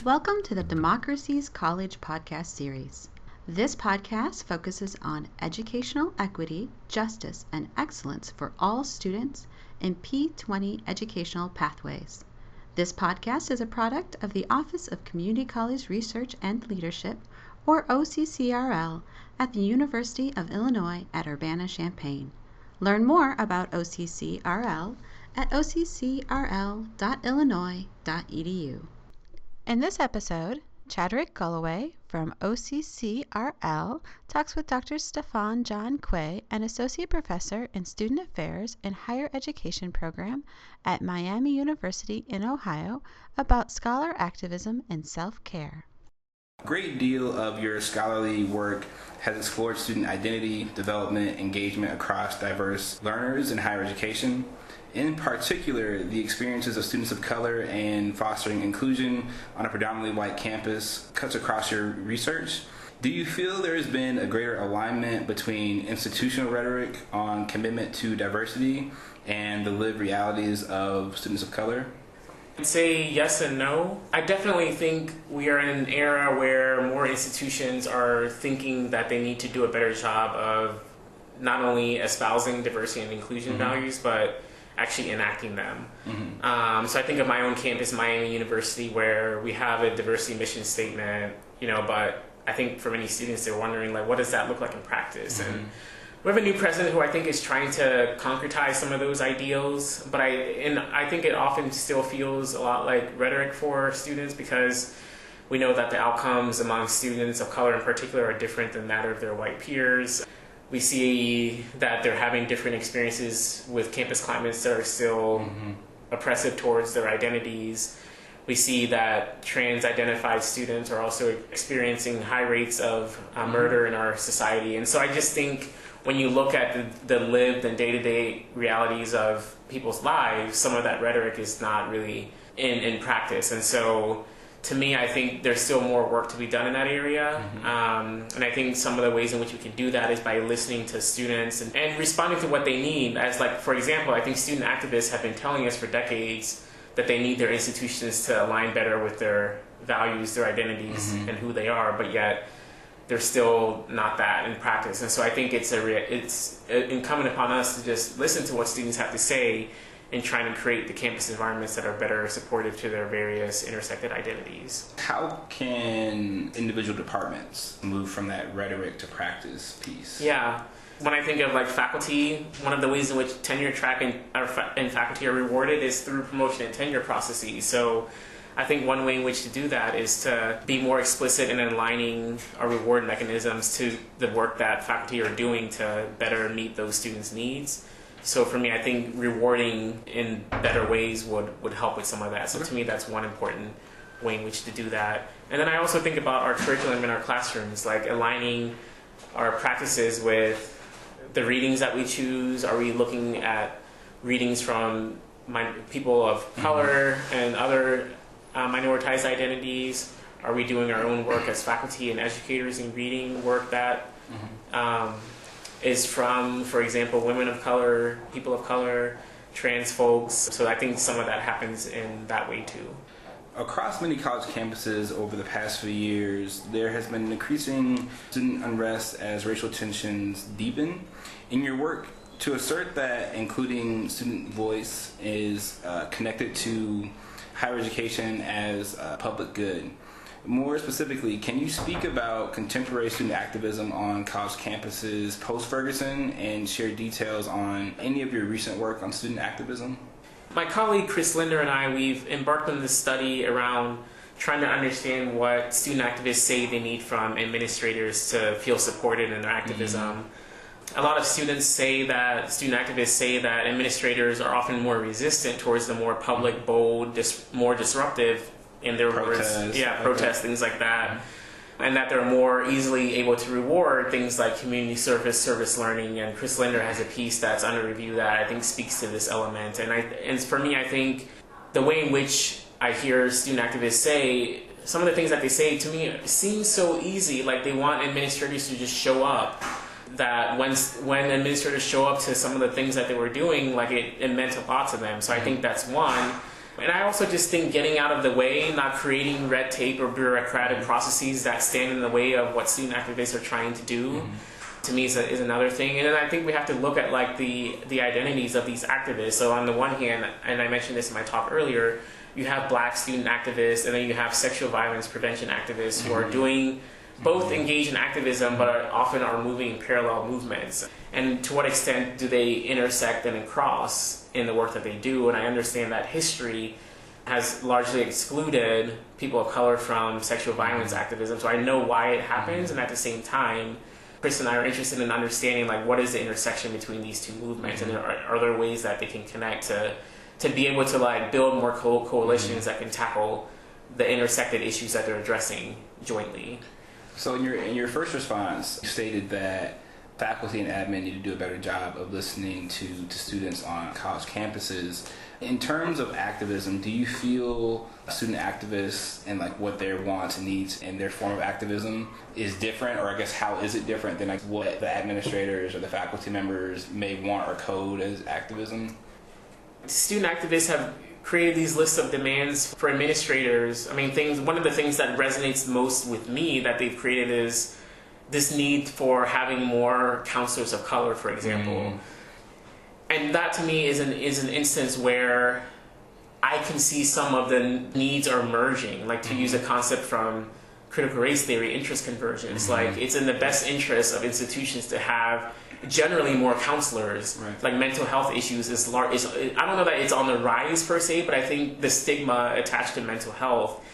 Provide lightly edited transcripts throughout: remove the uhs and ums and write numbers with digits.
Welcome to the Democracy's College podcast series. This podcast focuses on educational equity, justice, and excellence for all students in P20 educational pathways. This podcast is a product of the Office of Community College Research and Leadership, or OCCRL, at the University of Illinois at Urbana-Champaign. Learn more about OCCRL at occrl.illinois.edu. In this episode, Chaddrick Gallaway from OCCRL talks with Dr. Stefan John Quaye, an associate professor in student affairs and higher education program at Miami University in Ohio, about scholar activism and self-care. A great deal of your scholarly work has explored student identity, development, engagement across diverse learners in higher education. In particular, the experiences of students of color and fostering inclusion on a predominantly white campus cuts across your research. Do you feel there has been a greater alignment between institutional rhetoric on commitment to diversity and the lived realities of students of color? I'd say yes and no. I definitely think we are in an era where more institutions are thinking that they need to do a better job of not only espousing diversity and inclusion values, but actually enacting them. So I think of my own campus, Miami University, where we have a diversity mission statement, but I think for many students, they're wondering, what does that look like in practice? And we have a new president who I think is trying to concretize some of those ideals, but I think it often still feels a lot like rhetoric for students, because we know that the outcomes among students of color in particular are different than that of their white peers. We see that they're having different experiences with campus climates that are still oppressive towards their identities. We see that trans-identified students are also experiencing high rates of murder in our society. And so I just think when you look at the lived and day-to-day realities of people's lives, some of that rhetoric is not really in practice. And so to me, I think there's still more work to be done in that area. And I think some of the ways in which we can do that is by listening to students and responding to what they need. As for example, I think student activists have been telling us for decades that they need their institutions to align better with their values, their identities, and who they are, but yet they're still not that in practice. And so I think it's incumbent upon us to just listen to what students have to say and trying to create the campus environments that are better supportive to their various intersected identities. How can individual departments move from that rhetoric to practice piece? Yeah. When I think of faculty, one of the ways in which tenure track and faculty are rewarded is through promotion and tenure processes. So I think one way in which to do that is to be more explicit in aligning our reward mechanisms to the work that faculty are doing to better meet those students' needs. So for me, I think rewarding in better ways would help with some of that. So to me, that's one important way in which to do that. And then I also think about our curriculum in our classrooms, aligning our practices with the readings that we choose. Are we looking at readings from people of color and other minoritized identities? Are we doing our own work as faculty and educators in reading work that is from, for example, women of color, people of color, trans folks? So I think some of that happens in that way too. Across many college campuses over the past few years, there has been increasing student unrest as racial tensions deepen. In your work, to assert that including student voice is connected to higher education as a public good. More specifically, can you speak about contemporary student activism on college campuses post-Ferguson and share details on any of your recent work on student activism? My colleague Chris Linder and I, we've embarked on this study around trying to understand what student activists say they need from administrators to feel supported in their activism. A lot of student activists say that administrators are often more resistant towards the more public, bold, more disruptive, in their words, protests, things like that. And that they're more easily able to reward things like community service learning. And Chris Linder has a piece that's under review that I think speaks to this element. And for me, I think the way in which I hear student activists say, some of the things that they say to me seem so easy, like they want administrators to just show up. that when administrators show up to some of the things that they were doing, like it meant a lot to them. So I think that's one. And I also just think getting out of the way, not creating red tape or bureaucratic processes that stand in the way of what student activists are trying to do, to me is another thing. And then I think we have to look at like the identities of these activists. So on the one hand, and I mentioned this in my talk earlier, you have Black student activists, and then you have sexual violence prevention activists who are doing both engage in activism, but often are moving in parallel movements. And to what extent do they intersect and cross in the work that they do? And I understand that history has largely excluded people of color from sexual violence activism, so I know why it happens. And at the same time, Chris and I are interested in understanding like what is the intersection between these two movements, and are there ways that they can connect to be able to like build more coalitions that can tackle the intersected issues that they're addressing jointly. So in your first response, you stated that faculty and admin need to do a better job of listening to students on college campuses. In terms of activism, do you feel student activists and like what their wants and needs and their form of activism is different, or I guess how is it different than like what the administrators or the faculty members may want or code as activism? Student activists have created these lists of demands for administrators. I mean, one of the things that resonates most with me that they've created is this need for having more counselors of color, for example. And that to me is an instance where I can see some of the needs are merging, like to use a concept from critical race theory, interest convergence. Like it's in the best interest of institutions to have generally more counselors. Like mental health issues is large. I don't know that it's on the rise per se, but I think the stigma attached to mental health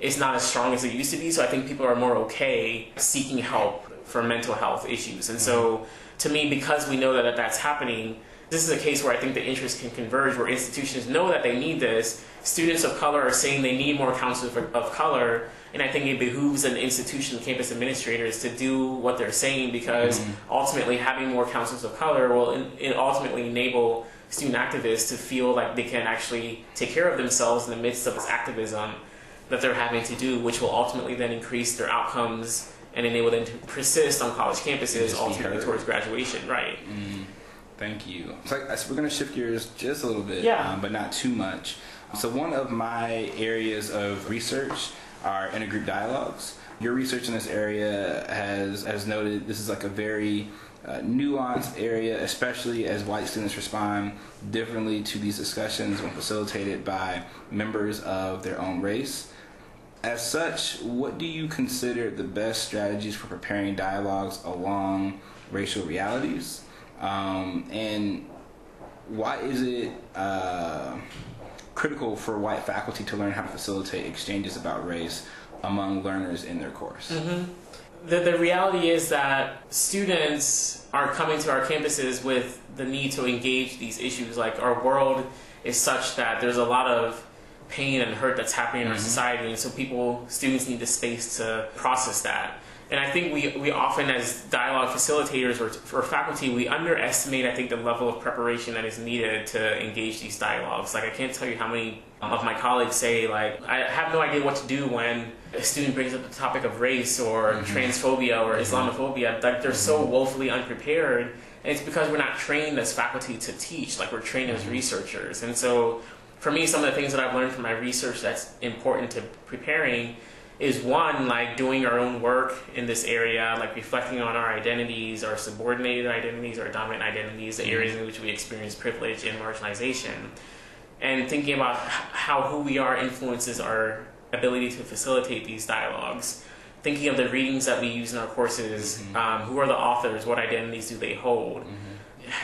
is not as strong as it used to be. So I think people are more okay seeking help for mental health issues. And so to me, because we know that that's happening, this is a case where I think the interests can converge, where institutions know that they need this. Students of color are saying they need more counselors of color, and I think it behooves an institution, campus administrators, to do what they're saying, because ultimately having more counselors of color will ultimately enable student activists to feel like they can actually take care of themselves in the midst of this activism that they're having to do, which will ultimately then increase their outcomes and enable them to persist on college campuses ultimately towards graduation. Right. Thank you. So we're going to shift gears just a little bit, but not too much. So one of my areas of research are intergroup dialogues. Your research in this area has noted this is like a very nuanced area, especially as white students respond differently to these discussions when facilitated by members of their own race. As such, what do you consider the best strategies for preparing dialogues along racial realities? And why is it critical for white faculty to learn how to facilitate exchanges about race among learners in their course? The reality is that students are coming to our campuses with the need to engage these issues. Like our world is such that there's a lot of pain and hurt that's happening in our society, and so students need the space to process that. And I think we often, as dialogue facilitators or faculty, we underestimate, I think, the level of preparation that is needed to engage these dialogues. Like, I can't tell you how many of my colleagues say, like, I have no idea what to do when a student brings up the topic of race or transphobia or Islamophobia. Like, they're so woefully unprepared, and it's because we're not trained as faculty to teach. Like, we're trained as researchers. And so, for me, some of the things that I've learned from my research that's important to preparing is one, like doing our own work in this area, like reflecting on our identities, our subordinated identities, our dominant identities, the areas in which we experience privilege and marginalization, and thinking about how who we are influences our ability to facilitate these dialogues. Thinking of the readings that we use in our courses, who are the authors, what identities do they hold,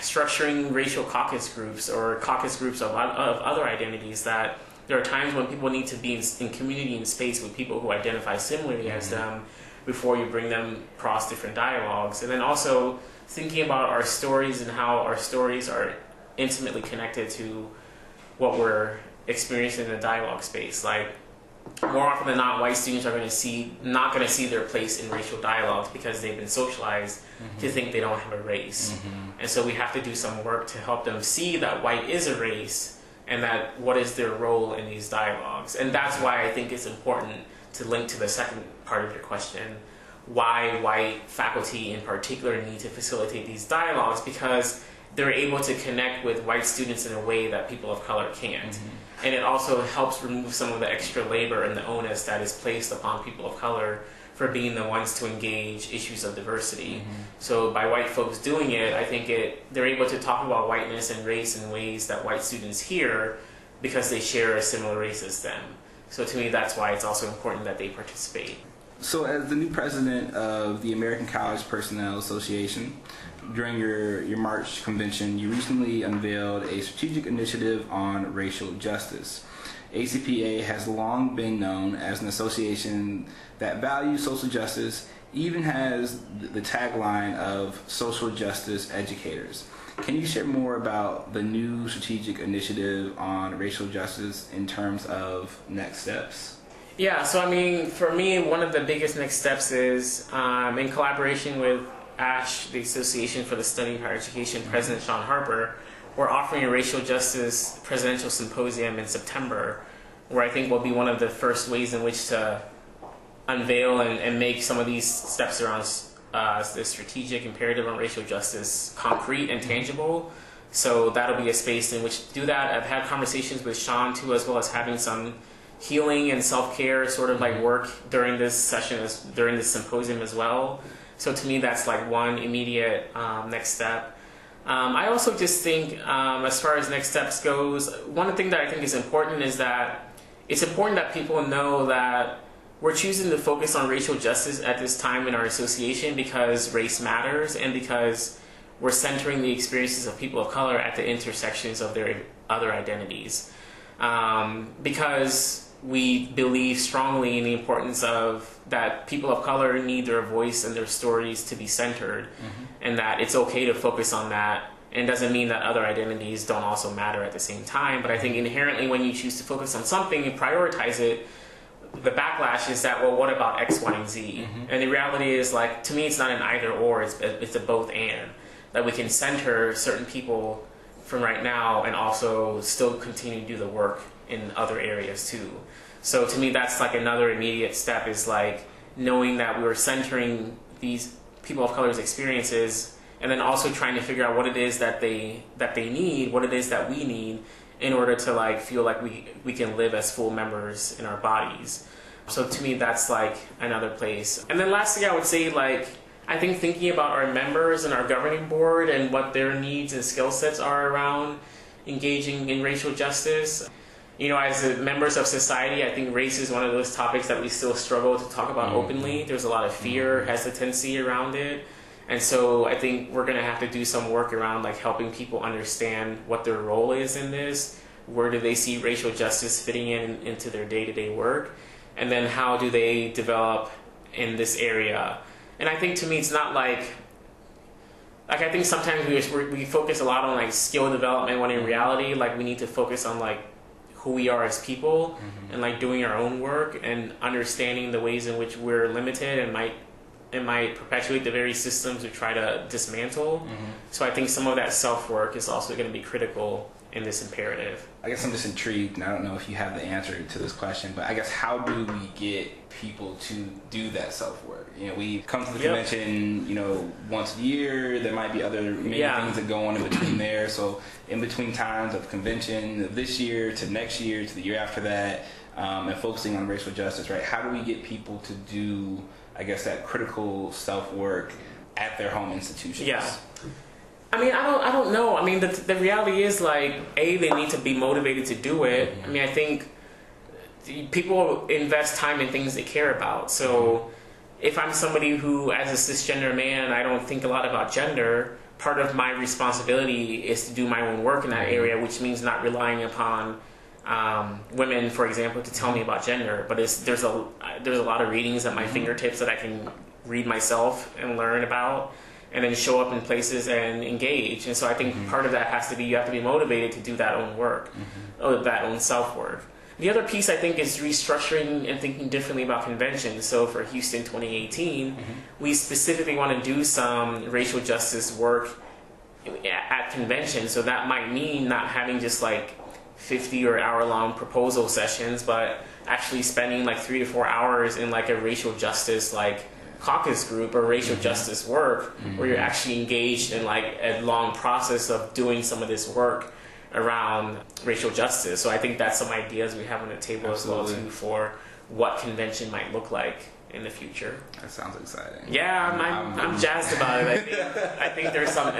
structuring racial caucus groups or caucus groups of other identities that there are times when people need to be in community and space with people who identify similarly as them before you bring them across different dialogues. And then also thinking about our stories and how our stories are intimately connected to what we're experiencing in the dialogue space. Like, more often than not, white students are not going to see their place in racial dialogues because they've been socialized to think they don't have a race. And so we have to do some work to help them see that white is a race, and that what is their role in these dialogues. And that's why I think it's important to link to the second part of your question. why white faculty in particular need to facilitate these dialogues, because they're able to connect with white students in a way that people of color can't. And it also helps remove some of the extra labor and the onus that is placed upon people of color for being the ones to engage issues of diversity. So by white folks doing it, I think they're able to talk about whiteness and race in ways that white students hear because they share a similar race as them. So to me, that's why it's also important that they participate. So as the new president of the American College Personnel Association, during your March convention, you recently unveiled a strategic initiative on racial justice. ACPA has long been known as an association that values social justice, even has the tagline of social justice educators. Can you share more about the new strategic initiative on racial justice in terms of next steps? Yeah, so I mean, for me, one of the biggest next steps is in collaboration with ASH, the Association for the Study of Higher Education, President Sean Harper, we're offering a racial justice presidential symposium in September, where I think will be one of the first ways in which to unveil and make some of these steps around the strategic imperative on racial justice concrete and tangible. So that'll be a space in which to do that. I've had conversations with Sean too, as well as having some healing and self-care sort of like work during this session, during this symposium as well. So to me, that's like one immediate next step. I also just think, as far as next steps goes, one thing that I think is important is that it's important that people know that we're choosing to focus on racial justice at this time in our association because race matters and because we're centering the experiences of people of color at the intersections of their other identities. Because we believe strongly in the importance of that people of color need their voice and their stories to be centered, and that it's okay to focus on that. And doesn't mean that other identities don't also matter at the same time. But I think inherently when you choose to focus on something and prioritize it, the backlash is that, well, what about X, Y, and Z? And the reality is, like, to me, it's not an either or, it's a both and. That we can center certain people from right now and also still continue to do the work in other areas too. So to me, that's like another immediate step, is like knowing that we're centering these people of color's experiences and then also trying to figure out what it is that they need, what it is that we need in order to like feel like we can live as full members in our bodies. So to me, that's like another place. And then lastly, I would say, like, I think thinking about our members and our governing board and what their needs and skill sets are around engaging in racial justice. You know, as members of society, I think race is one of those topics that we still struggle to talk about openly. There's a lot of fear, hesitancy around it. And so I think we're going to have to do some work around like helping people understand what their role is in this. Where do they see racial justice fitting into their day-to-day work? And then how do they develop in this area? And I think to me, it's not like I think sometimes we focus a lot on like skill development when in reality, like we need to focus on like who we are as people and like doing our own work and understanding the ways in which we're limited and might perpetuate the very systems we try to dismantle. So I think some of that self-work is also going to be critical in this imperative. I guess I'm just intrigued, and I don't know if you have the answer to this question, but I guess how do we get people to do that self-work? You know, we come to the convention, you know, once a year. There might be other many things that go on in between there. So in between times of convention of this year to next year to the year after that, and focusing on racial justice, right? How do we get people to do, I guess, that critical self-work at their home institutions? Yeah. I mean, I don't know. I mean, the reality is, like, they need to be motivated to do it. I mean, I think people invest time in things they care about. So if I'm somebody who, as a cisgender man, I don't think a lot about gender, part of my responsibility is to do my own work in that area, which means not relying upon women, for example, to tell me about gender. But there's a lot of readings at my fingertips that I can read myself and learn about, and then show up in places and engage. And so I think part of that has to be, you have to be motivated to do that own work, or that own self-work. The other piece, I think, is restructuring and thinking differently about conventions. So for Houston 2018, we specifically want to do some racial justice work at convention. So that might mean not having just like 50 or hour-long proposal sessions, but actually spending like 3 to 4 hours in like a racial justice like caucus group or racial justice work, where you're actually engaged in like a long process of doing some of this work around racial justice. So I think that's some ideas we have on the table as well too for what convention might look like in the future. That sounds exciting. Yeah, I'm jazzed about it. I think there's some,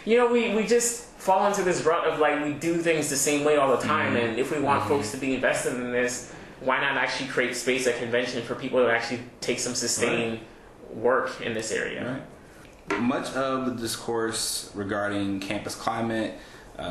we just fall into this rut of like we do things the same way all the time, and if we want folks to be invested in this, why not actually create space at convention for people to actually take some sustained work in this area? Right. Much of the discourse regarding campus climate,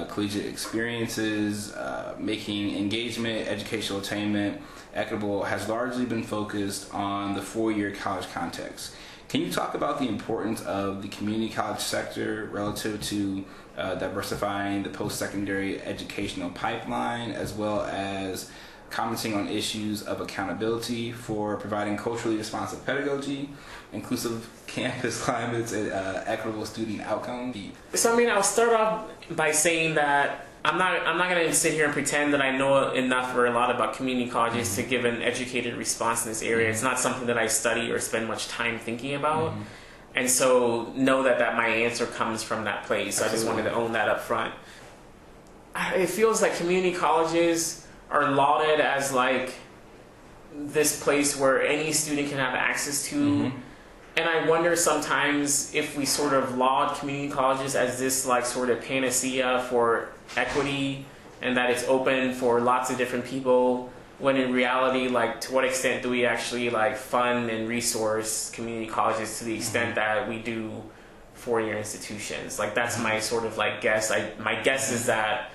collegiate experiences, making engagement, educational attainment equitable has largely been focused on the four-year college context. Can you talk about the importance of the community college sector relative to diversifying the post-secondary educational pipeline, as well as commenting on issues of accountability for providing culturally responsive pedagogy, inclusive campus climates, and equitable student outcomes? So I'll start off by saying that I'm not going to sit here and pretend that I know enough or a lot about community colleges to give an educated response in this area. It's not something that I study or spend much time thinking about. And so know that my answer comes from that place. So I just wanted to own that up front. It feels like community colleges are lauded as like this place where any student can have access to. And I wonder sometimes if we sort of laud community colleges as this like sort of panacea for equity and that it's open for lots of different people, when in reality, like, to what extent do we actually like fund and resource community colleges to the extent that we do four-year institutions? Like, that's my sort of like guess. My guess is that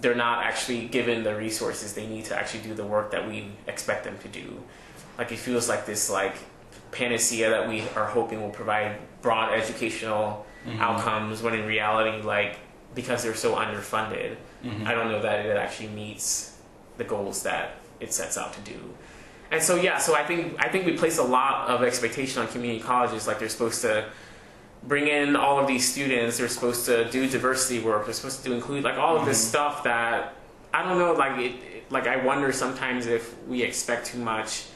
they're not actually given the resources they need to actually do the work that we expect them to do. Like, it feels like this like panacea that we are hoping will provide broad educational outcomes, when in reality, like, because they're so underfunded, I don't know that it actually meets the goals that it sets out to do. And so I think we place a lot of expectation on community colleges. Like, they're supposed to bring in all of these students, they're supposed to do diversity work, they're supposed to include like all of this stuff that I don't know, like I wonder sometimes if we expect too much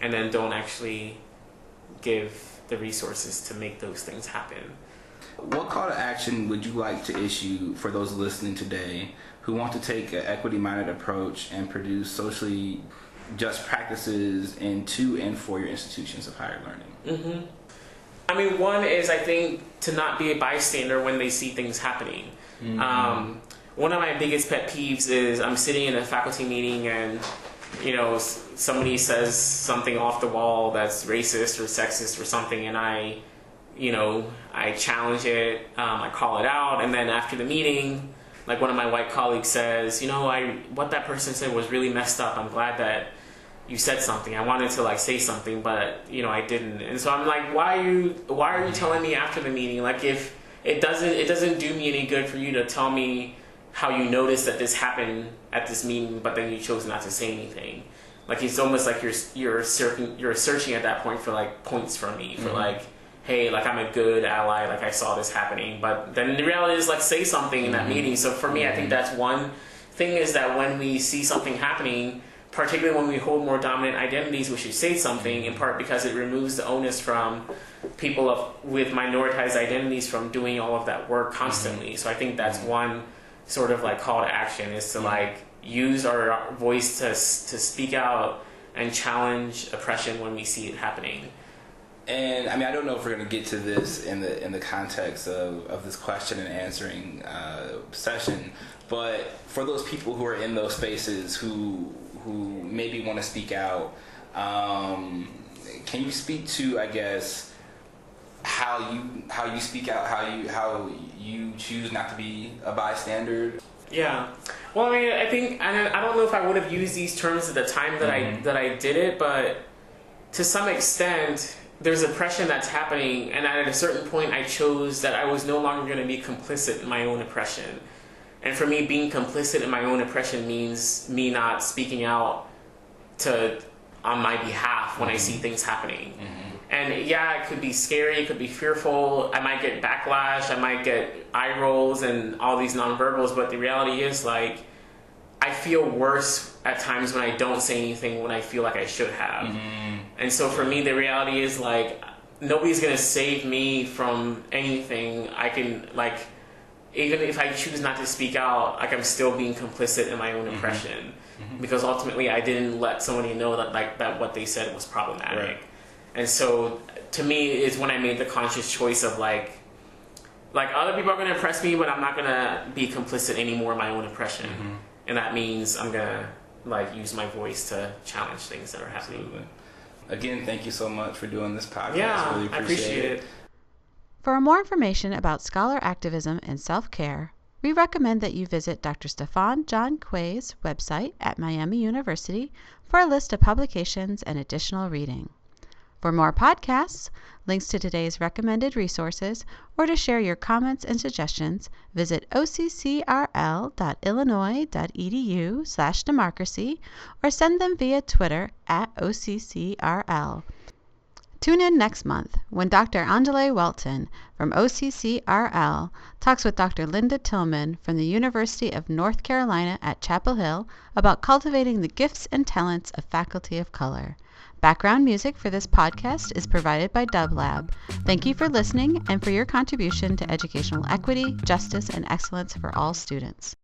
and then don't actually give the resources to make those things happen. What call to action would you like to issue for those listening today who want to take an equity-minded approach and produce socially just practices in 2- and 4-year institutions of higher learning? One is, I think, to not be a bystander when they see things happening. One of my biggest pet peeves is I'm sitting in a faculty meeting and somebody says something off the wall that's racist or sexist or something, and I challenge it, I call it out, and then after the meeting, like, one of my white colleagues says, what that person said was really messed up. I'm glad that you said something. I wanted to like say something, but I didn't. And so I'm like, why are you telling me after the meeting? Like, if it doesn't do me any good for you to tell me how you noticed that this happened at this meeting, but then you chose not to say anything. Like, it's almost like you're searching at that point for like points from me, for like, hey, like, I'm a good ally, like, I saw this happening. But then the reality is, like, say something in that meeting. So for me, I think that's one thing, is that when we see something happening, particularly when we hold more dominant identities, we should say something, in part because it removes the onus from people with minoritized identities from doing all of that work constantly. So I think that's one sort of like call to action, is to like use our voice to speak out and challenge oppression when we see it happening. And I don't know if we're going to get to this in the context of this question and answering session, but for those people who are in those spaces who maybe want to speak out, can you speak to, I guess, how you speak out, how you choose not to be a bystander? Yeah. Well, I think I don't know if I would have used these terms at the time that I did it, but to some extent, there's oppression that's happening, and at a certain point I chose that I was no longer going to be complicit in my own oppression. And for me, being complicit in my own oppression means me not speaking out on my behalf when I see things happening. And yeah, it could be scary, it could be fearful, I might get backlash, I might get eye rolls and all these nonverbals, but the reality is, like, I feel worse at times when I don't say anything when I feel like I should have. And so for me, the reality is, like, nobody's gonna save me from anything. I can, like, even if I choose not to speak out, like, I'm still being complicit in my own oppression, because ultimately I didn't let somebody know that, like, that what they said was problematic. Right. And so to me is when I made the conscious choice of like other people are going to oppress me, but I'm not going to be complicit anymore in my own oppression. And that means I'm going to like use my voice to challenge things that are happening. Absolutely. Again, thank you so much for doing this podcast. Yeah, really I appreciate it. For more information about scholar activism and self-care, we recommend that you visit Dr. Stefan John Quaye's website at Miami University for a list of publications and additional reading. For more podcasts, links to today's recommended resources, or to share your comments and suggestions, visit occrl.illinois.edu/democracy or send them via Twitter at OCCRL. Tune in next month when Dr. Angele Welton from OCCRL talks with Dr. Linda Tillman from the University of North Carolina at Chapel Hill about cultivating the gifts and talents of faculty of color. Background music for this podcast is provided by DubLab. Thank you for listening and for your contribution to educational equity, justice, and excellence for all students.